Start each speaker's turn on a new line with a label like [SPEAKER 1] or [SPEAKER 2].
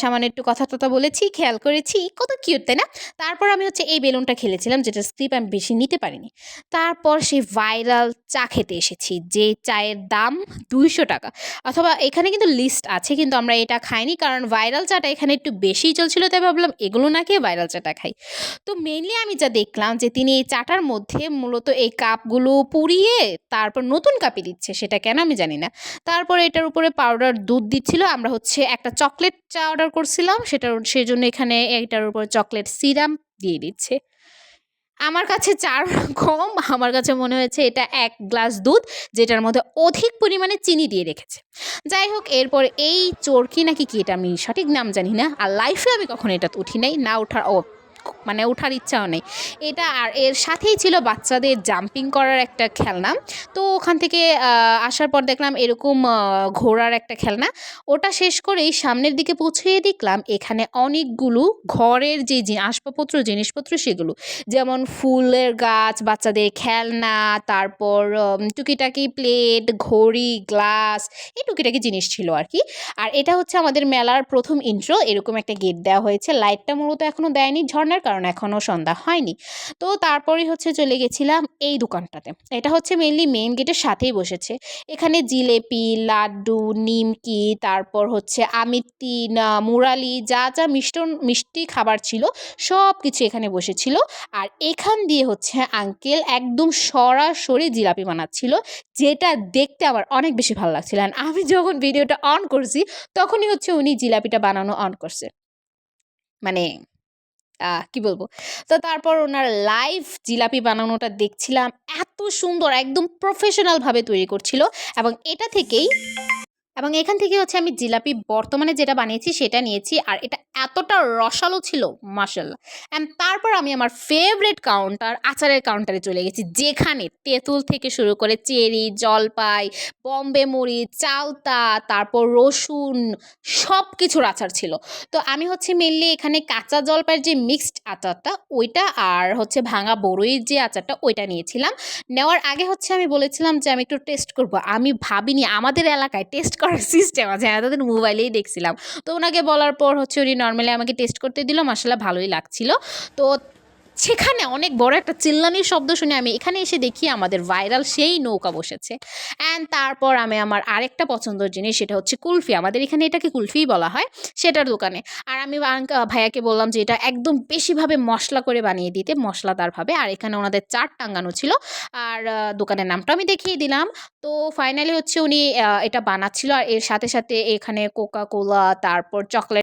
[SPEAKER 1] সামান্য একটু কথা-টথা বলেছি, খেয়াল করেছি। কত কিউট, তাই না? তারপর আমি হচ্ছে এই বেলুনটা খেলেছিলাম যেটার স্ক্রিপ আমি বেশি নিতে পারিনি। তারপর সেই ভাইরাল চা খেতে এসেছি। যে চায়ের দাম ৳200 অথবা এখানে কিন্তু লিস্ট আছে কিন্তু আমরা এটা খাইনি কারণ ভাইরাল চাটা এখানে একটু বেশিই চলছিল তাই ভাবলাম এগুলো না খেয়ে ভাইরাল চাটা খাই। তো মেইনলি আমি যা দেখলাম যে তিনি এই চাটার মধ্যে মূলত এই কাপগুলো পুড়িয়ে তারপর নতুন কাপে দিচ্ছে সেটা কেন আমি জানি না। তারপরে এটার উপরে পাউডার দুধ দিচ্ছিল। আমরা হচ্ছে একটা চকলেট চা অর্ডার করছিলাম সেজন্য এখানে এটার উপর চকলেট সিরাপ দিয়ে দিচ্ছে। আমার কাছে ৪ কম, আমার কাছে মনে হয়েছে এটা ১ গ্লাস দুধ যেটার মধ্যে অধিক পরিমাণে চিনি দিয়ে রেখেছে। যাই হোক এরপর এই চরকি নাকি কি এটা আমি সঠিক নাম জানি না। আর লাইফে আমি কখনো এটাতে উঠি নাই। না ওঠার মানে ওঠার ইচ্ছাও নেই। এটা আর এর সাথেই ছিল বাচ্চাদের জাম্পিং করার একটা খেলনা। তো ওখান থেকে আসার পর দেখলাম এরকম ঘোড়ার একটা খেলনা। ওটা শেষ করেই সামনের দিকে পৌঁছেই দেখলাম এখানে অনেকগুলো ঘরের যে আসবাবপত্র জিনিসপত্র সেগুলো। যেমন ফুলের গাছ, বাচ্চাদের খেলনা, তারপর টুকিটাকি প্লেট, ঘড়ি, গ্লাস এই টুকিটাকি জিনিস ছিল আরকি। আর এটা হচ্ছে আমাদের মেলার ১ম ইন্ট্রো। এরকম একটা গেট দেওয়া হয়েছে। লাইটটা মূলত এখনো দেয়নি ঝর্ণার কারণ এখনো সন্ধ্যা হয়নি। তো তারপরেই হচ্ছে চলে গেছিলাম এই দোকানটাতে। এটা হচ্ছে মেইনলি মেইন গেটের সাথেই বসেছে। এখানে জিলেপি, লাড্ডু, নিমকি, তারপর হচ্ছে আমিত্তি, মুরালি যা মিষ্টি খাবার ছিল সবকিছু এখানে বসেছিল। আর এখান দিয়ে হচ্ছে আঙ্কেল একদম সরাসরি জিলাপি বানাচ্ছিল। যেটা দেখতে আমার অনেক বেশি ভালো লাগছিল। অ্যান্ড আমি যখন ভিডিওটা অন করছি তখনই হচ্ছে উনি জিলাপিটা বানানো অন করছে। মানে কি বলবো? তো তারপর উনার লাইভ জিলাপি বানানোটা দেখছিলাম। এত সুন্দর একদম প্রফেশনাল ভাবে তৈরি করছিল এবং এটা থেকেই এবং এখান থেকে হচ্ছে আমি জিলাপি বর্তমানে যেটা বানিয়েছি সেটা নিয়েছি। আর এটা এতটা রসালো ছিল মাশাআল্লাহ। অ্যান্ড তারপর আমি আমার ফেভারিট কাউন্টার আচারের কাউন্টারে চলে গেছি। যেখানে তেঁতুল থেকে শুরু করে চেরি, জলপাই, বম্বে মরিচ, চালতা, তারপর রসুন সবকিছুর আচার ছিল। তো আমি হচ্ছে মেইনলি এখানে কাঁচা জলপাইয়ের যে মিক্সড আচারটা ওইটা আর হচ্ছে ভাঙা বড়ইয়ের যে আচারটা ওইটা নিয়েছিলাম। নেওয়ার আগে হচ্ছে আমি বলেছিলাম যে আমি একটু টেস্ট করব। আমি ভাবিনি আমাদের এলাকায় টেস্ট করার সিস্টেম আছে। এতদিন মোবাইলেই দেখছিলাম। তো উনাকে বলার পর হচ্ছে উনি নরমালি আমাকে টেস্ট করতে দিল। মাশাআল্লাহ ভালোই লাগছিল। তো সেখানে অনেক বড় একটা চিল্লানির শব্দ শুনে আমি এখানে এসে দেখি আমাদের ভাইরাল সেই নৌকা বসেছে। অ্যান্ড তারপর আমি আমার আরেকটা পছন্দের জিনিস সেটা হচ্ছে কুলফি। আমাদের এখানে এটাকে কুলফিই বলা হয়। সেটার দোকানে। আর আমি ভাইয়াকে বললাম যে এটা একদম বেশিভাবে মসলা করে বানিয়ে দিতে, মসলাদারভাবে। আর এখানে ওনাদের চাট টাঙ্গানো ছিল। আর দোকানের নামটা আমি দেখিয়ে দিলাম। তো ফাইনালি হচ্ছে উনি এটা বানাচ্ছিল। আর এর সাথে এখানে কোকা কোলা তারপর চকলেট